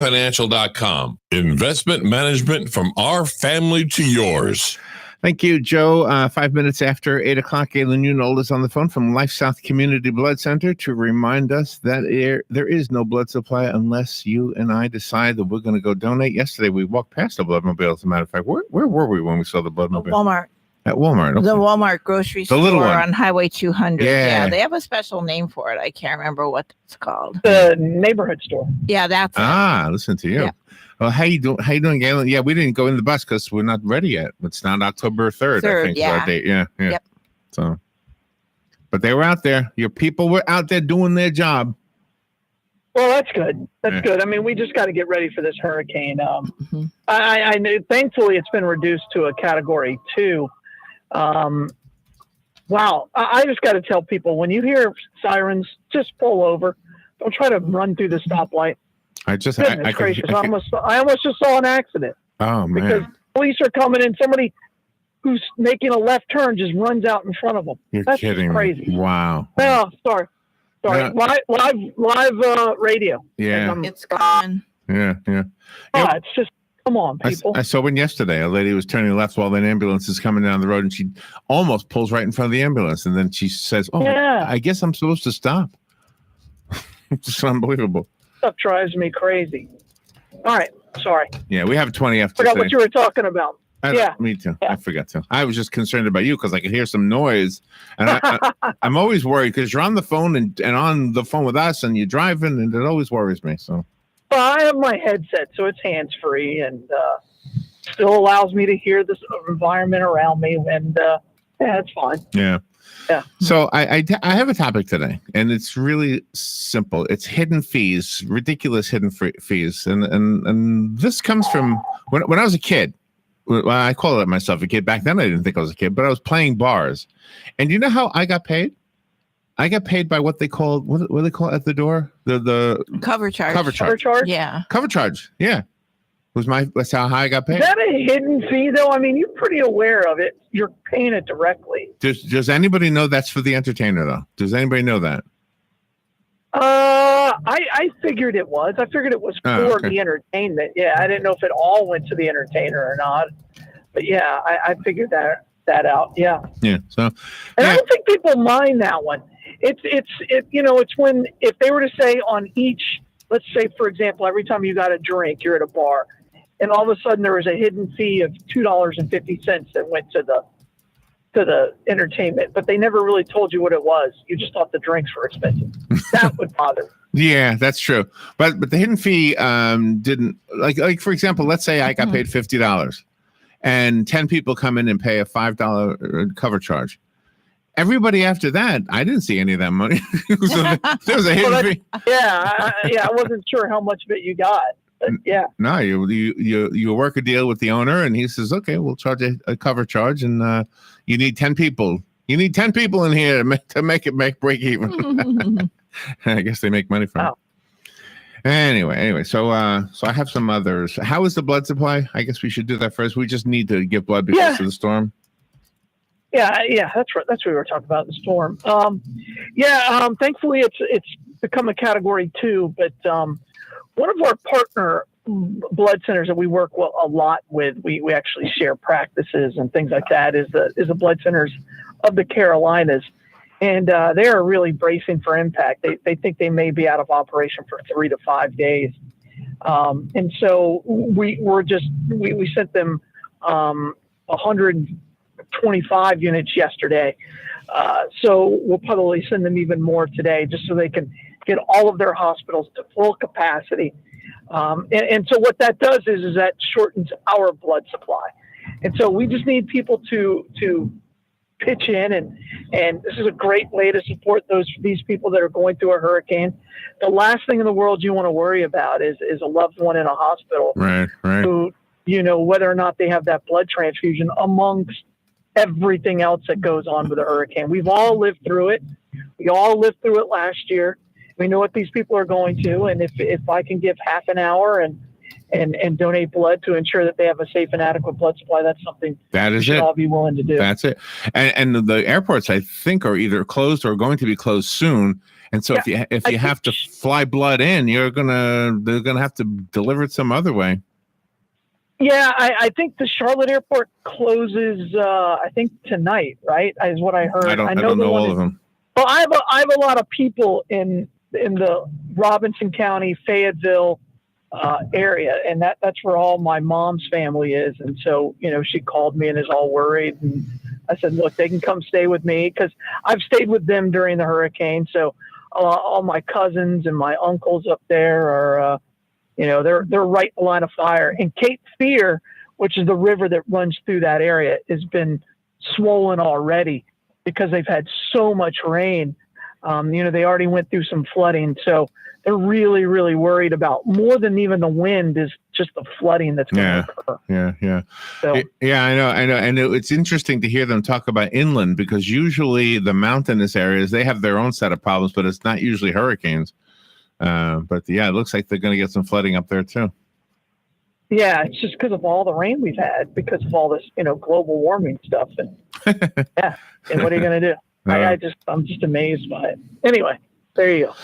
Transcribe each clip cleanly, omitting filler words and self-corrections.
Financial.com. Investment management from our family to yours. Thank you, Joe. 5 minutes after 8 o'clock, Galen Unold is on the phone from LifeSouth Community Blood Center to remind us that there is no blood supply unless you and I decide that we're going to go donate. Yesterday, we walked past a bloodmobile, as a matter of fact. Where were we when we saw the bloodmobile? Walmart. At Walmart. Okay. The Walmart grocery store little one on Highway 200. Yeah. They have a special name for it. I can't remember what it's called. The neighborhood store. Yeah, that's it. Listen to you. Yeah. Well, how you doing, Galen? Yeah, we didn't go in the bus because we're not ready yet. It's not October 3rd, I think. Yeah. Is our date. Yeah. Yep. So, but they were out there. Your people were out there doing their job. Well, that's good. That's good. I mean, we just got to get ready for this hurricane. I know, thankfully, it's been reduced to a Category 2. Wow. I just got to tell people, when you hear sirens, just pull over. Don't try to run through the stoplight. Goodness gracious. I almost just saw an accident. Oh, man. Because police are coming in. Somebody who's making a left turn just runs out in front of them. That's kidding crazy. Me. Wow. No, sorry. Live radio. Yeah. It's gone. Yeah. It's just, come on, people. I saw one yesterday. A lady was turning left while an ambulance is coming down the road, and she almost pulls right in front of the ambulance. And then she says, I guess I'm supposed to stop. It's just unbelievable. Stuff drives me crazy. All right. Sorry. Yeah, we have 20 after. Forgot what you were talking about. Me too. Yeah. I forgot to. I was just concerned about you because I could hear some noise, and I'm always worried because you're on the phone and on the phone with us, and you're driving, and it always worries me. So. Well, I have my headset, so it's hands free, and still allows me to hear this environment around me, and it's fine. Yeah. So I have a topic today, and it's really simple. It's hidden fees, ridiculous hidden fees, and this comes from when I was a kid. Well, I call it myself a kid. Back then, I didn't think I was a kid, but I was playing bars, and you know how I got paid? I got paid by what they call what do they call it at the door? The cover charge. Cover charge. Yeah. Cover charge. Yeah. That's how high I got paid. Is that a hidden fee, though? I mean, you're pretty aware of it. You're paying it directly. Does anybody know that's for the entertainer, though? Does anybody know that? I figured it was. I figured it was for the entertainment. Yeah, I didn't know if it all went to the entertainer or not. But yeah, I figured that out. Yeah. Yeah. So. And I don't think people mind that one. It's when if they were to say on each, let's say for example, every time you got a drink, you're at a bar. And all of a sudden there was a hidden fee of $2.50 that went to the entertainment, but they never really told you what it was. You just thought the drinks were expensive. That would bother me. Yeah, that's true. But the hidden fee didn't like for example, let's say I got paid $50 and 10 people come in and pay a $5 cover charge. Everybody after that, I didn't see any of that money. There was a hidden fee. Yeah, I wasn't sure how much of it you got. But yeah. No, you work a deal with the owner, and he says, "Okay, we'll charge a cover charge, and you need 10 people. You need 10 people in here to make it break even." I guess they make money from it. Anyway, so I have some others. How is the blood supply? I guess we should do that first. We just need to give blood because of the storm. Yeah, that's right. That's what we were talking about, the storm. Thankfully it's become a Category 2, but one of our partner blood centers that we work a lot with, we actually share practices and things like that, is the blood centers of the Carolinas. And they are really bracing for impact. They think they may be out of operation for 3 to 5 days. And so we sent them 125 units yesterday. So we'll probably send them even more today just so they can get all of their hospitals to full capacity. And so what that does is that shortens our blood supply. And so we just need people to pitch in, and this is a great way to support these people that are going through a hurricane. The last thing in the world you want to worry about is a loved one in a hospital, right, who, whether or not they have that blood transfusion amongst everything else that goes on with a hurricane. We've all lived through it. We all lived through it last year. We know what these people are going to, and if I can give half an hour and donate blood to ensure that they have a safe and adequate blood supply, that's something that is we should all be willing to do. That's it. And the airports, I think, are either closed or going to be closed soon. And so if you have to fly blood in, they're gonna have to deliver it some other way. Yeah, I think the Charlotte airport closes. I think tonight, right? Is what I heard. I don't know all of them. Well, I have a lot of people in the Robinson County, Fayetteville area, and that's where all my mom's family is. And so, she called me and is all worried. And I said, look, they can come stay with me because I've stayed with them during the hurricane. So all my cousins and my uncles up there are, they're right in the line of fire. And Cape Fear, which is the river that runs through that area, has been swollen already because they've had so much rain. They already went through some flooding. So they're really, really worried about, more than even the wind, is just the flooding that's going to occur. Yeah. So, I know. And it's interesting to hear them talk about inland, because usually the mountainous areas, they have their own set of problems, but it's not usually hurricanes. But it looks like they're going to get some flooding up there too. Yeah, it's just because of all the rain we've had, because of all this, global warming stuff. And and what are you going to do? I'm just amazed by it. Anyway, there you go.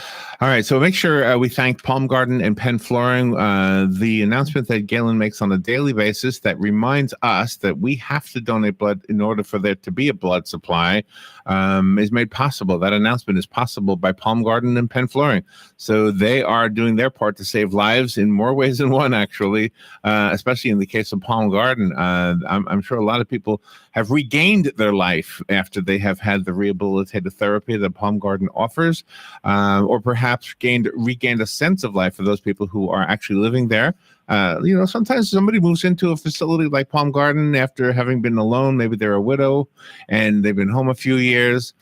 All right, so make sure we thank Palm Garden and Penn Flooring. The announcement that Galen makes on a daily basis that reminds us that we have to donate blood in order for there to be a blood supply is made possible. That announcement is possible by Palm Garden and Penn Flooring. So they are doing their part to save lives in more ways than one, actually, especially in the case of Palm Garden. I'm sure a lot of people have regained their life after they have had the rehabilitative therapy that Palm Garden offers, or perhaps regained a sense of life for those people who are actually living there. Sometimes somebody moves into a facility like Palm Garden after having been alone. Maybe they're a widow and they've been home a few years,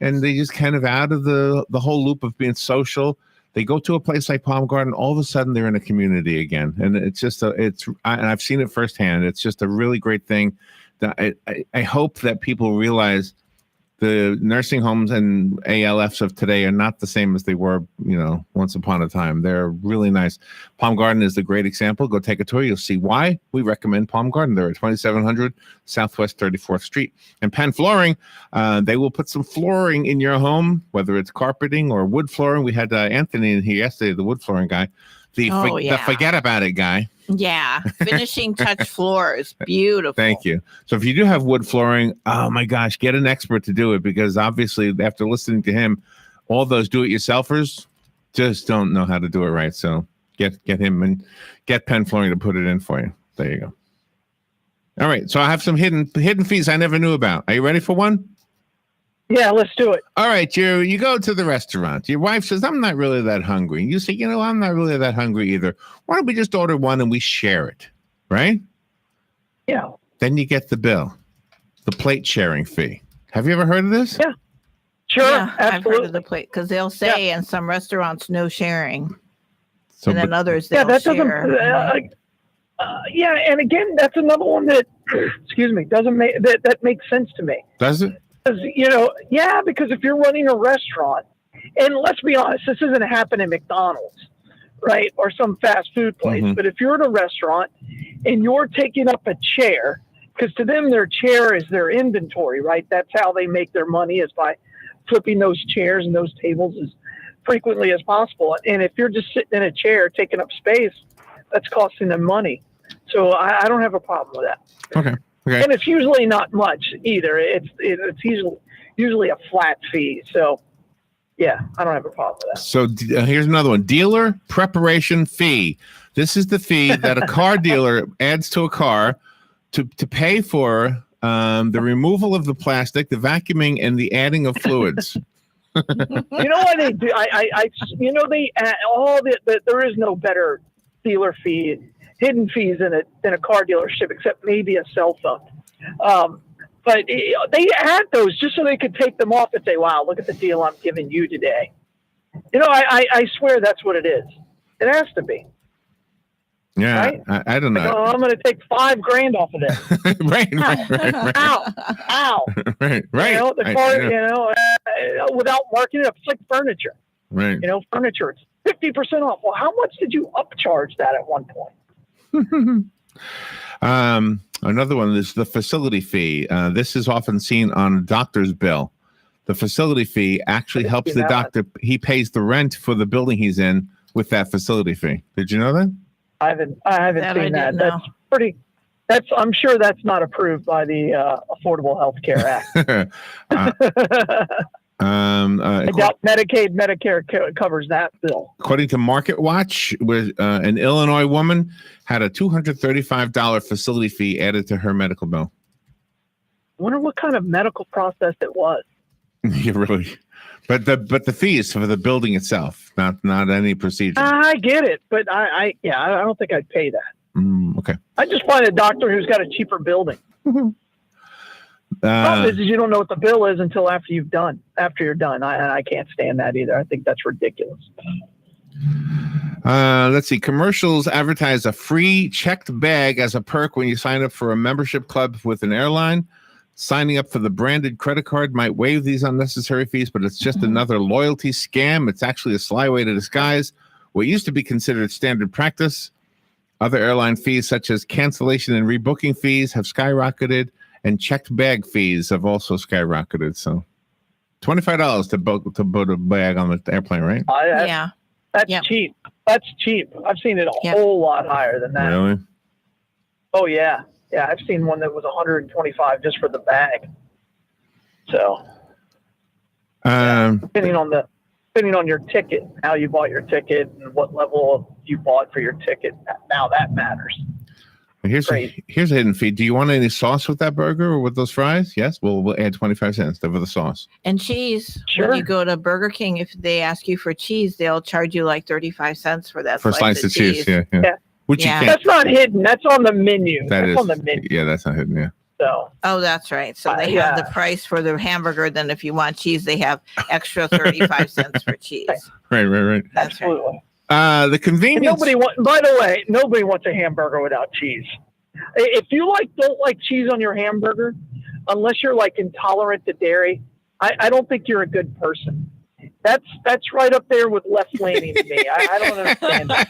and they just kind of out of the whole loop of being social. They go to a place like Palm Garden, all of a sudden they're in a community again. And it's just, and I've seen it firsthand. It's just a really great thing. I hope that people realize the nursing homes and ALFs of today are not the same as they were, once upon a time. They're really nice. Palm Garden is a great example. Go take a tour. You'll see why we recommend Palm Garden. They're at 2700 Southwest 34th Street. And Penn Flooring, they will put some flooring in your home, whether it's carpeting or wood flooring. We had Anthony in here yesterday, the wood flooring guy. The forget about it guy. Yeah, finishing touch floors, beautiful. Thank you. So if you do have wood flooring, oh my gosh, get an expert to do it, because obviously after listening to him, all those do-it-yourselfers just don't know how to do it right. So get him and get Penn Flooring to put it in for you. There you go. All right, so I have some hidden fees I never knew about. Are you ready for one? Yeah, let's do it. All right, you go to the restaurant. Your wife says, I'm not really that hungry. You say, I'm not really that hungry either. Why don't we just order one and we share it, right? Yeah. Then you get the bill, the plate sharing fee. Have you ever heard of this? Yeah. Sure, Yeah, absolutely. I've heard of the plate, because they'll say in some restaurants, no sharing. So, And then others, they'll that share. doesn't. And again, that's another one that, excuse me, doesn't make that makes sense to me. Does it? Because if you're running a restaurant, and let's be honest, this isn't happening at McDonald's, right, or some fast food place. Mm-hmm. But if you're in a restaurant and you're taking up a chair, because to them their chair is their inventory, right? That's how they make their money, is by flipping those chairs and those tables as frequently as possible. And if you're just sitting in a chair taking up space, that's costing them money. So I don't have a problem with that. Okay. And it's usually not much either. It's usually a flat fee. So, yeah, I don't have a problem with that. So here's another one. Dealer preparation fee. This is the fee that a car dealer adds to a car to pay for the removal of the plastic, the vacuuming, and the adding of fluids. You know what they do? They add there is no better dealer fee, hidden fees than a car dealership, except maybe a cell phone. But they add those just so they could take them off and say, wow, look at the deal I'm giving you today. I swear that's what it is. It has to be. Yeah, right? I don't know. I'm going to take $5,000 off of this. right. Ow. Right. The car, without marking it up, it's like furniture. Right. Furniture, it's 50% off. Well, how much did you upcharge that at one point? Another one is the facility fee. This is often seen on a doctor's bill. the facility fee actually helps the doctor. He pays the rent for the building he's in with that facility fee. Did you know that? I haven't seen that. That's pretty. I'm sure that's not approved by the Affordable Health Care Act. I doubt Medicare covers that bill. According to Market Watch, an Illinois woman had a $235 facility fee added to her medical bill. I wonder what kind of medical process it was. Yeah, really. But the fees for the building itself, not any procedure. I get it, but I don't think I'd pay that. Okay. I just find a doctor who's got a cheaper building. Problem is you don't know what the bill is until after you're done. I can't stand that either. I think that's ridiculous. Let's see. Commercials advertise a free checked bag as a perk when you sign up for a membership club with an airline. Signing up for the branded credit card might waive these unnecessary fees, but it's just another loyalty scam. It's actually a sly way to disguise what used to be considered standard practice. Other airline fees, such as cancellation and rebooking fees, have skyrocketed, and checked bag fees have also skyrocketed. So $25 to book a bag on the airplane, right? Yeah. That's cheap. That's cheap. I've seen it a whole lot higher than that. Really? Oh, yeah. Yeah, I've seen one that was $125 just for the bag. So, depending on your ticket, how you bought your ticket, and what level you bought for your ticket, now that matters. Here's a hidden fee. Do you want any sauce with that burger or with those fries? Yes, we'll add 25 cents over the sauce. And cheese. Sure. When you go to Burger King, if they ask you for cheese, they'll charge you like 35 cents for that slice of cheese. Yeah. Which you can't. That's not hidden. That's on the menu. That's on the menu. Yeah, that's not hidden. Yeah. So. Oh, that's right. So they have the price for the hamburger. Then if you want cheese, they have extra 35 cents for cheese. Right. Absolutely. The convenience. By the way, nobody wants a hamburger without cheese. If you don't like cheese on your hamburger, unless you're like intolerant to dairy, I don't think you're a good person. That's right up there with left leaning to me. I don't understand that.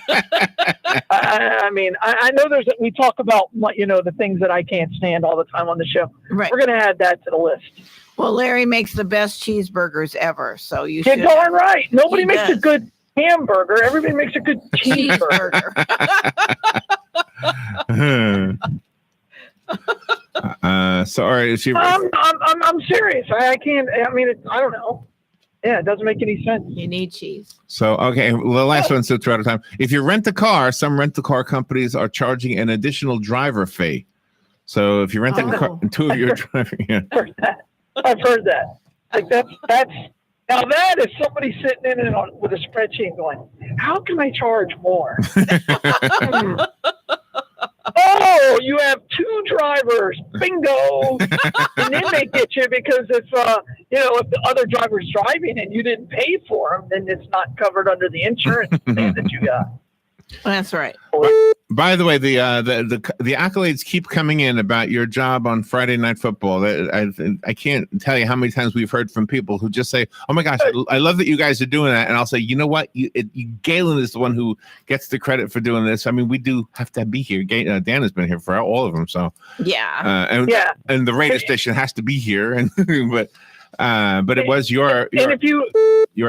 I mean, I know we talk about the things that I can't stand all the time on the show. Right. We're going to add that to the list. Well, Larry makes the best cheeseburgers ever, so you should. You're darn right. Nobody makes a good hamburger. Everybody makes a good cheeseburger. Sorry. I'm serious. I can't. I mean, I don't know. Yeah, it doesn't make any sense. You need cheese. So, okay, well, the last one, since we're out of time. If you rent a car, some rental car companies are charging an additional driver fee. So, if you're renting a car, and two of you are driving, I've heard that. Like that's now that is somebody sitting in it with a spreadsheet going, how can I charge more? Oh, you have two drivers. Bingo. And then they get you because if the other driver's driving and you didn't pay for them, then it's not covered under the insurance thing that you got. That's right. By the way, the accolades keep coming in about your job on Friday Night Football. I can't tell you how many times we've heard from people who just say, "Oh my gosh, I love that you guys are doing that." And I'll say, "You know what? Galen is the one who gets the credit for doing this. I mean, we do have to be here. Dan has been here for all of them, so and the radio station has to be here. And but it was your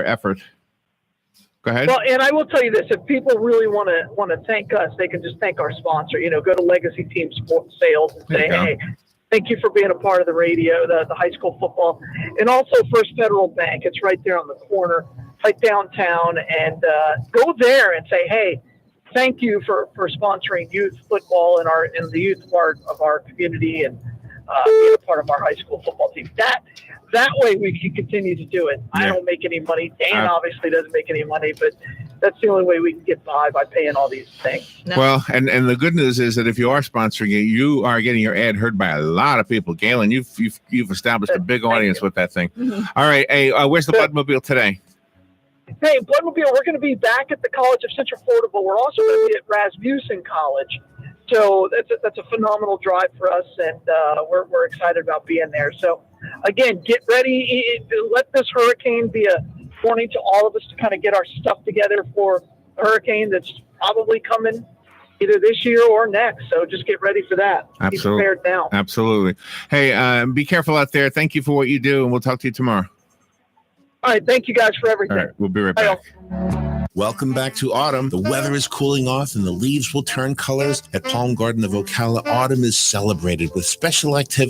effort." Go ahead. Well, and I will tell you this: if people really want to thank us, they can just thank our sponsor. Go to Legacy Team Sports Sales and say, "Hey, thank you for being a part of the radio, the high school football, and also First Federal Bank. It's right there on the corner, right downtown, and go there and say, hey, thank you for sponsoring youth football in the youth part of our community and being a part of our high school football team. That way we can continue to do it. I don't make any money. Dan obviously doesn't make any money, but that's the only way we can get by paying all these things. No. Well, and the good news is that if you are sponsoring it, you are getting your ad heard by a lot of people. Galen, you've established a big audience with that thing. Mm-hmm. All right. Hey, where's the Bloodmobile today? Hey, Bloodmobile, we're going to be back at the College of Central Florida, but we're also going to be at Rasmussen College. So that's a phenomenal drive for us, and we're excited about being there. So, again, get ready. Let this hurricane be a warning to all of us to kind of get our stuff together for a hurricane that's probably coming either this year or next. So just get ready for that. Absolutely. Be prepared now. Absolutely. Hey, be careful out there. Thank you for what you do, and we'll talk to you tomorrow. All right. Thank you guys for All everything. right, we'll be right Bye, back. Welcome back to autumn. The weather is cooling off and the leaves will turn colors. At Palm Garden of Ocala, autumn is celebrated with special activities.